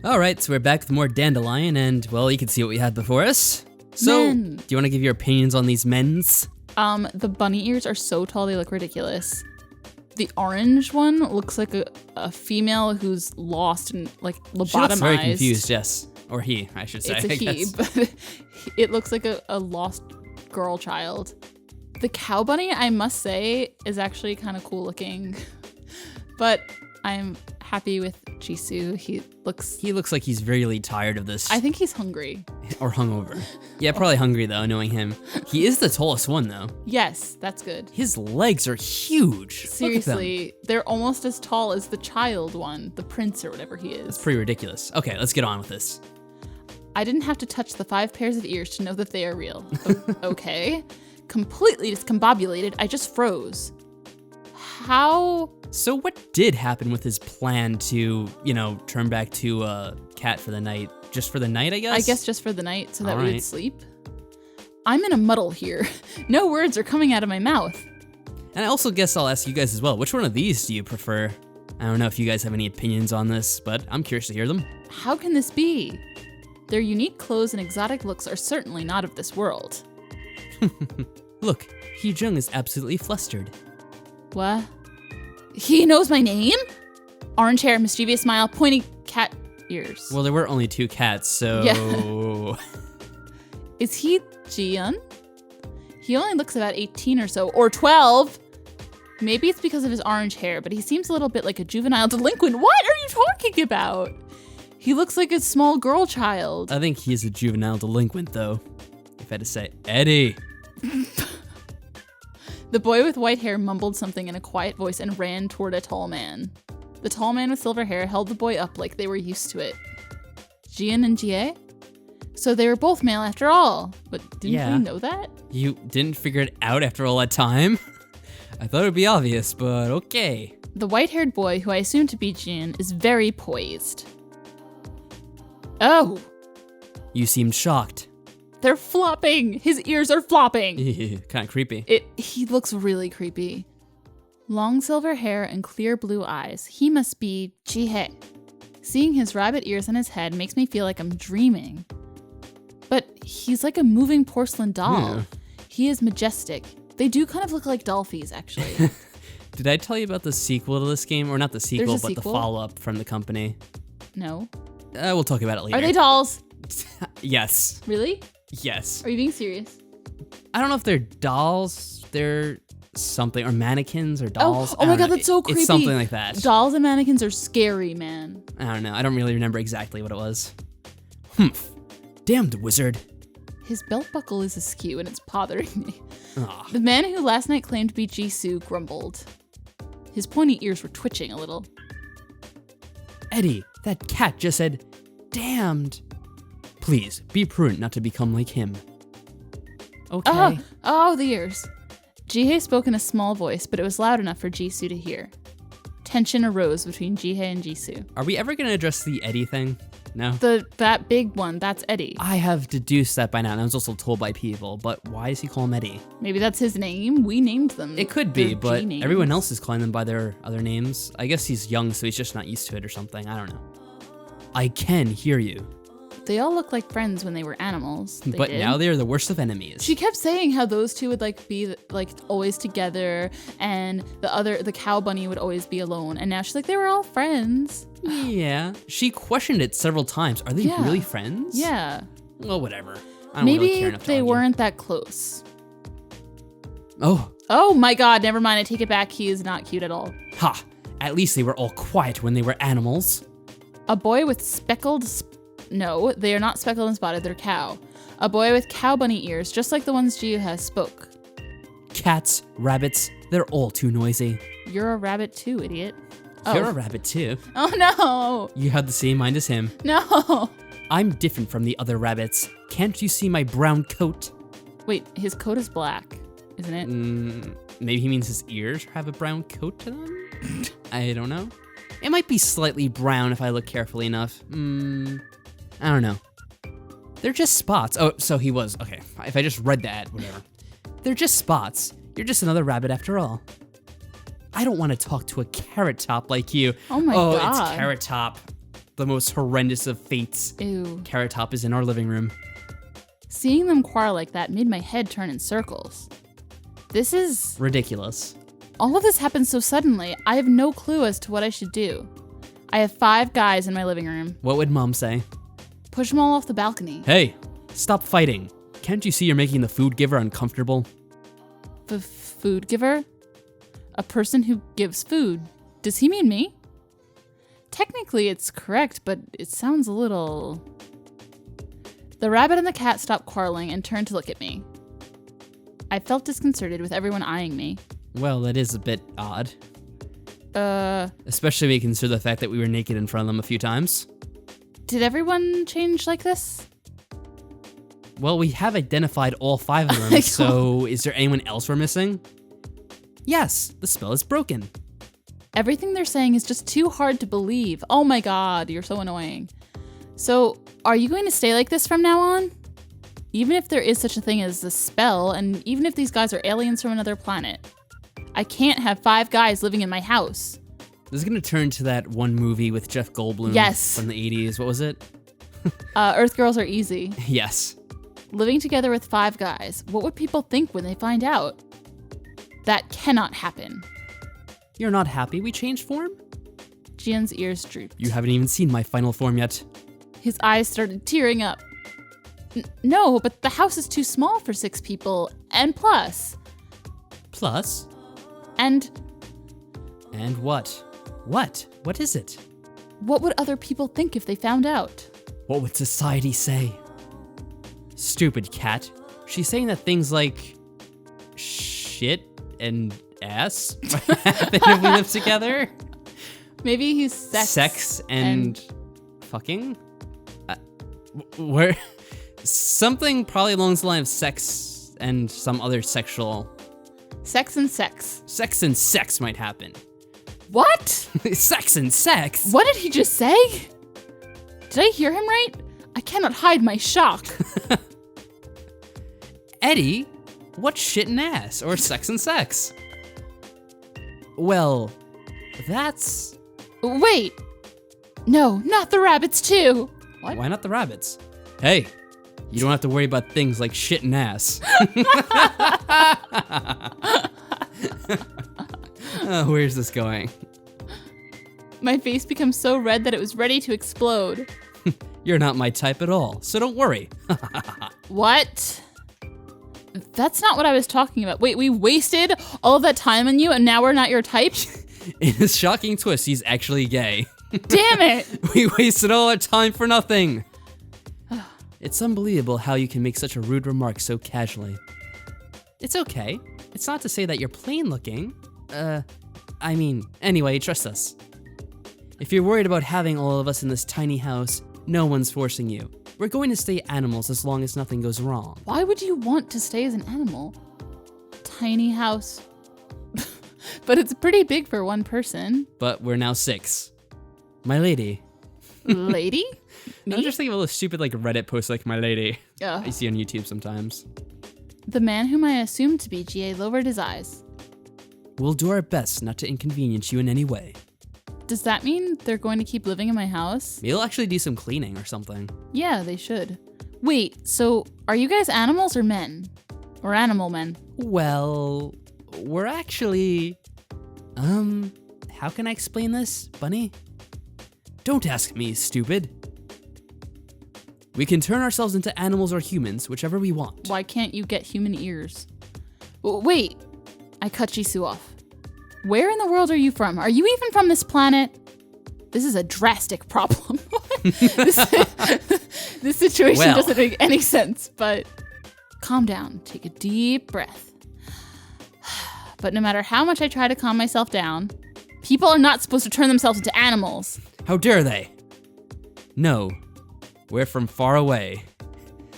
Alright, so we're back with more Dandelion, and, well, you can see what we had before us. So, Men. do you want to give your opinions on these men's? The bunny ears are so tall they look ridiculous. The orange one looks like a female who's lost and like lobotomized. She looks very confused, yes. Or he, I should say. It's a I he, guess. but it looks like a lost girl child. The cow bunny, I must say, is actually kind of cool looking. But I'm happy with Jisoo. He looks like he's really tired of this. I think he's hungry. Or hungover. Yeah, probably hungry though, knowing him. He is the tallest one though. Yes, that's good. His legs are huge. Seriously, they're almost as tall as the child one, the prince or whatever he is. That's pretty ridiculous. Okay, let's get on with this. I didn't have to touch the 5 pairs of ears to know that they are real. Okay. Completely discombobulated, I just froze. How? So what did happen with his plan to, turn back to a cat for the night? Just for the night, I guess? I guess just for the night so that we Alright. would sleep. I'm in a muddle here. No words are coming out of my mouth. And I also guess I'll ask you guys as well. Which one of these do you prefer? I don't know if you guys have any opinions on this, but I'm curious to hear them. How can this be? Their unique clothes and exotic looks are certainly not of this world. Look, Heejung is absolutely flustered. What? He knows my name? Orange hair, mischievous smile, pointy cat ears. Well, there were only 2 cats, so... Yeah. Is he Jian? He only looks about 18 or so, or 12. Maybe it's because of his orange hair, but he seems a little bit like a juvenile delinquent. What are you talking about? He looks like a small girl child. I think he's a juvenile delinquent, though. If I had to say, Eddie. The boy with white hair mumbled something in a quiet voice and ran toward a tall man. The tall man with silver hair held the boy up like they were used to it. Jian and Jie? So they were both male after all. But didn't we know that? You didn't figure it out after all that time? I thought it would be obvious, but okay. The white-haired boy, who I assume to be Jian, is very poised. Oh! You seemed shocked. They're flopping! His ears are flopping! Kind of creepy. He looks really creepy. Long silver hair and clear blue eyes. He must be Jihye. Seeing his rabbit ears on his head makes me feel like I'm dreaming. But he's like a moving porcelain doll. Yeah. He is majestic. They do kind of look like dolphies, actually. Did I tell you about the sequel to this game? Or not the sequel, There's a but sequel? the follow-up from the company? No. We'll talk about it later. Are they dolls? Yes. Really? Yes. Are you being serious? I don't know if they're dolls. They're something, or mannequins, or dolls. Oh my god, that's so creepy. It's something like that. Dolls and mannequins are scary, man. I don't know. I don't really remember exactly what it was. Humph. Damned wizard. His belt buckle is askew and it's bothering me. Aw. The man who last night claimed to be Jisoo grumbled. His pointy ears were twitching a little. Eddie, that cat just said, damned. Please, be prudent not to become like him. Okay. Oh, the ears. Jihye spoke in a small voice, but it was loud enough for Jisoo to hear. Tension arose between Jihye and Jisoo. Are we ever going to address the Eddie thing? No? That big one, that's Eddie. I have deduced that by now, and I was also told by people, but why does he call him Eddie? Maybe that's his name. We named them. It could be, They're but G names. everyone else is calling them by their other names. I guess he's young, so he's just not used to it or something. I don't know. I can hear you. They all look like friends when they were animals. But now they're the worst of enemies. She kept saying how those two would be always together, and the cow bunny would always be alone. And now she's like, they were all friends. Yeah. She questioned it several times. Are they really friends? Yeah. Well, whatever. I don't Maybe really care enough to they argue. weren't that close. Oh, my god, never mind. I take it back. He is not cute at all. ha. At least they were all quiet when they were animals. A boy with no, they are not speckled and spotted. They're cow. A boy with cow bunny ears, just like the ones Jiu has spoke. Cats, rabbits, they're all too noisy. You're a rabbit too, idiot. You're a rabbit too. Oh no. You have the same mind as him. No. I'm different from the other rabbits. Can't you see my brown coat? Wait, his coat is black, isn't it? Maybe he means his ears have a brown coat to them? I don't know. It might be slightly brown if I look carefully enough. I don't know. They're just spots. Oh, so he was. Okay, if I just read that, whatever. They're just spots. You're just another rabbit after all. I don't want to talk to a carrot top like you. Oh my god. Oh, it's Carrot Top. the most horrendous of fates. Ew. Carrot Top is in our living room. Seeing them quarrel like that made my head turn in circles. This is... ridiculous. All of this happened so suddenly, I have no clue as to what I should do. I have 5 guys in my living room. What would Mom say? Push them all off the balcony. Hey, stop fighting. Can't you see you're making the food giver uncomfortable? The food giver? A person who gives food. Does he mean me? Technically, it's correct, but it sounds a little... The rabbit and the cat stopped quarreling and turned to look at me. I felt disconcerted with everyone eyeing me. Well, that is a bit odd. Especially when you consider the fact that we were naked in front of them a few times. Did everyone change like this? Well, we have identified all 5 of them, so is there anyone else we're missing? Yes, the spell is broken. Everything they're saying is just too hard to believe. Oh my god, you're so annoying. So, are you going to stay like this from now on? Even if there is such a thing as a spell, and even if these guys are aliens from another planet, I can't have 5 guys living in my house. This is gonna turn to that one movie with Jeff Goldblum. Yes. From the 80s. What was it? Earth Girls Are Easy. Yes. Living together with 5 guys. What would people think when they find out? That cannot happen. You're not happy we changed form? Jian's ears drooped. You haven't even seen my final form yet. His eyes started tearing up. No, but the house is too small for 6 people. And plus. Plus? And what? What? What is it? what would other people think if they found out? What would society say? Stupid cat. She's saying that things like shit and ass happen if we live together. Maybe he's sex and fucking? Where? Something probably along the line of sex and some other sexual... Sex and sex. Sex and sex might happen. What? Sex and sex? What did he just say? Did I hear him right? I cannot hide my shock. Eddie, what's shit and ass or sex and sex? Well, that's... Wait. No, not the rabbits too. What? Why not the rabbits? Hey, you don't have to worry about things like shit and ass. Where's this going? My face becomes so red that it was ready to explode. You're not my type at all, so don't worry. What? That's not what I was talking about. Wait, we wasted all of that time on you and now we're not your type? In a shocking twist, he's actually gay. Damn it! We wasted all our time for nothing. It's unbelievable how you can make such a rude remark so casually. It's okay. It's not to say that you're plain looking. Anyway, trust us. If you're worried about having all of us in this tiny house, no one's forcing you. We're going to stay animals as long as nothing goes wrong. Why would you want to stay as an animal? Tiny house. But it's pretty big for one person. But we're now 6. My lady. Lady? Me? I'm just thinking of a stupid Reddit post like my lady. Ugh. I see on YouTube sometimes. The man whom I assumed to be GA lowered his eyes. We'll do our best not to inconvenience you in any way. Does that mean they're going to keep living in my house? Maybe they'll actually do some cleaning or something. Yeah, they should. Wait, so are you guys animals or men? Or animal men? Well, we're actually... how can I explain this, Bunny? Don't ask me, stupid. We can turn ourselves into animals or humans, whichever we want. Why can't you get human ears? Wait, I cut Jisoo off. Where in the world are you from? Are you even from this planet? This is a drastic problem. This situation doesn't make any sense, but calm down. Take a deep breath. But no matter how much I try to calm myself down, people are not supposed to turn themselves into animals. How dare they? No, we're from far away.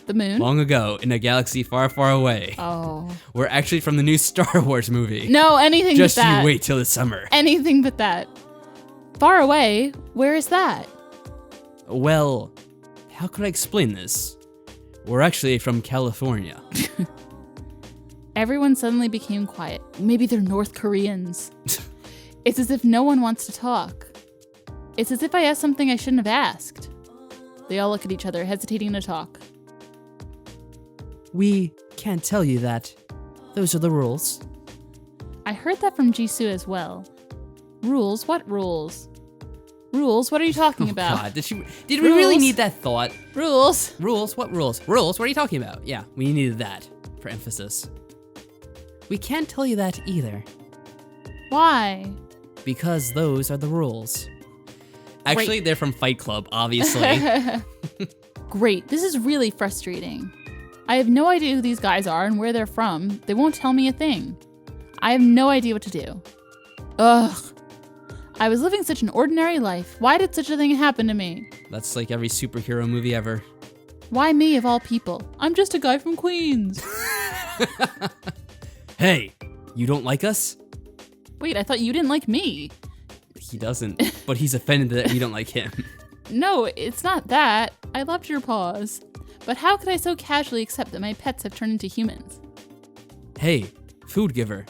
The moon? Long ago, in a galaxy far, far away. Oh. We're actually from the new Star Wars movie. No, anything Just but that. you wait till the summer. Anything but that. Far away? Where is that? Well, how could I explain this? We're actually from California. Everyone suddenly became quiet. Maybe they're North Koreans. It's as if no one wants to talk. It's as if I asked something I shouldn't have asked. They all look at each other, hesitating to talk. We can't tell you that. Those are the rules. I heard that from Jisoo as well. Rules? What rules? Rules? What are you talking about? God, did we really need that thought? Rules? Rules? What rules? Rules? What are you talking about? Yeah, we needed that for emphasis. We can't tell you that either. Why? Because those are the rules. Actually, they're from Fight Club, obviously. Great, this is really frustrating. I have no idea who these guys are and where they're from. They won't tell me a thing. I have no idea what to do. Ugh. I was living such an ordinary life. Why did such a thing happen to me? That's like every superhero movie ever. Why me of all people? I'm just a guy from Queens. Hey, you don't like us? Wait, I thought you didn't like me. He doesn't, but he's offended that we don't like him. No, it's not that. I loved your paws. But how could I so casually accept that my pets have turned into humans? Hey, food giver.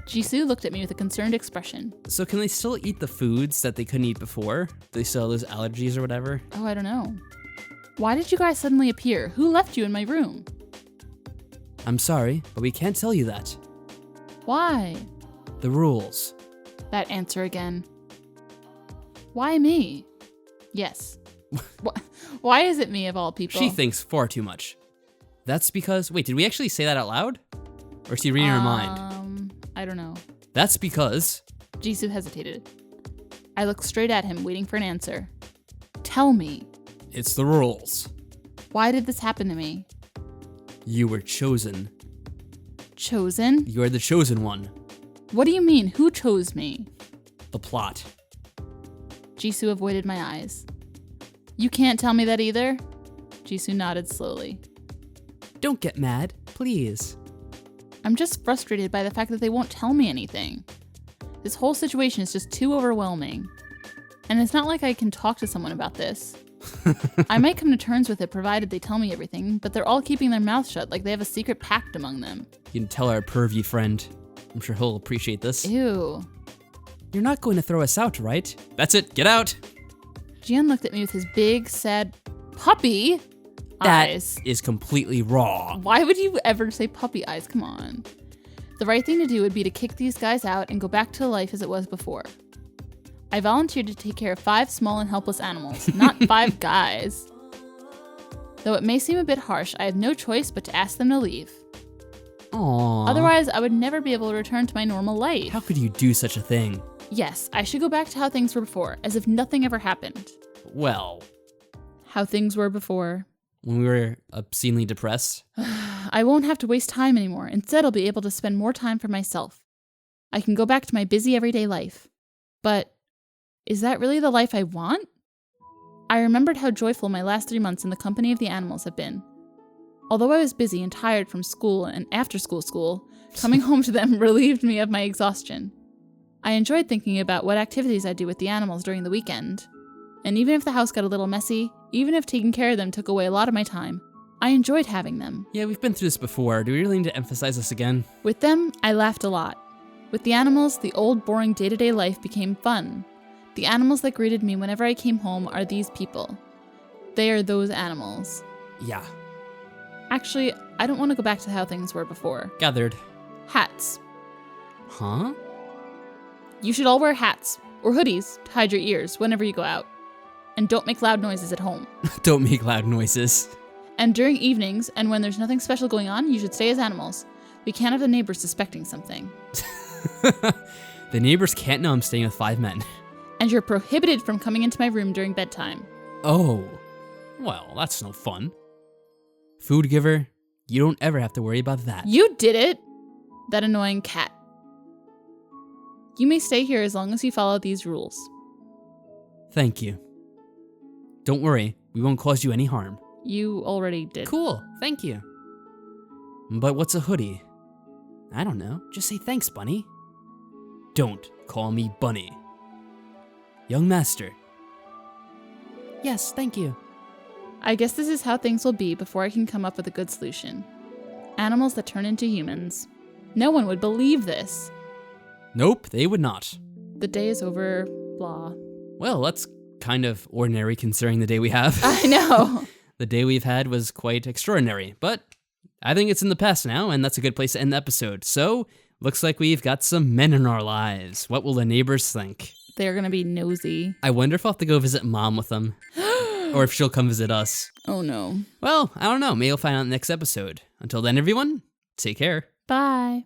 Jisoo looked at me with a concerned expression. So can they still eat the foods that they couldn't eat before? Do they still have those allergies or whatever? Oh, I don't know. Why did you guys suddenly appear? Who left you in my room? I'm sorry, but we can't tell you that. Why? The rules. That answer again. Why me? Yes. Why is it me of all people? She thinks far too much. That's because... Wait, did we actually say that out loud? Or is she reading her mind? I don't know. That's because... Jisoo hesitated. I looked straight at him, waiting for an answer. Tell me. It's the rules. Why did this happen to me? You were chosen. Chosen? You are the chosen one. What do you mean? Who chose me? The plot. Jisoo avoided my eyes. You can't tell me that either? Jisoo nodded slowly. Don't get mad, please. I'm just frustrated by the fact that they won't tell me anything. This whole situation is just too overwhelming. And it's not like I can talk to someone about this. I might come to terms with it provided they tell me everything, but they're all keeping their mouths shut like they have a secret pact among them. You can tell our pervy friend. I'm sure he'll appreciate this. Ew. You're not going to throw us out, right? That's it, get out! Jian looked at me with his big, sad puppy eyes. That is completely raw. Why would you ever say puppy eyes? Come on. The right thing to do would be to kick these guys out and go back to life as it was before. I volunteered to take care of 5 small and helpless animals, not 5 guys. Though it may seem a bit harsh, I have no choice but to ask them to leave. Aww. Otherwise, I would never be able to return to my normal life. How could you do such a thing? Yes, I should go back to how things were before, as if nothing ever happened. Well... How things were before. When we were obscenely depressed? I won't have to waste time anymore. Instead, I'll be able to spend more time for myself. I can go back to my busy everyday life. But is that really the life I want? I remembered how joyful my last 3 months in the company of the animals have been. Although I was busy and tired from school and after-school, coming home to them relieved me of my exhaustion. I enjoyed thinking about what activities I'd do with the animals during the weekend. And even if the house got a little messy, even if taking care of them took away a lot of my time, I enjoyed having them. Yeah, we've been through this before. Do we really need to emphasize this again? With them, I laughed a lot. With the animals, the old, boring day-to-day life became fun. The animals that greeted me whenever I came home are these people. They are those animals. Yeah. Actually, I don't want to go back to how things were before. Gathered. Hats. Huh? You should all wear hats, or hoodies, to hide your ears whenever you go out. And don't make loud noises at home. Don't make loud noises. And during evenings, and when there's nothing special going on, you should stay as animals. We can't have the neighbors suspecting something. The neighbors can't know I'm staying with 5 men. And you're prohibited from coming into my room during bedtime. Oh. Well, that's no fun. Food giver, you don't ever have to worry about that. You did it! That annoying cat. You may stay here as long as you follow these rules. Thank you. Don't worry, we won't cause you any harm. You already did. Cool, thank you. But what's a hoodie? I don't know, just say thanks, Bunny. Don't call me Bunny. Young master. Yes, thank you. I guess this is how things will be before I can come up with a good solution. Animals that turn into humans. No one would believe this. Nope, they would not. The day is over, blah. Well, that's kind of ordinary considering the day we have. I know. The day we've had was quite extraordinary, but I think it's in the past now, and that's a good place to end the episode. So, looks like we've got some men in our lives. What will the neighbors think? They're gonna be nosy. I wonder if I'll have to go visit Mom with them. Or if she'll come visit us. Oh no. Well, I don't know. Maybe we'll find out in the next episode. Until then, everyone, take care. Bye.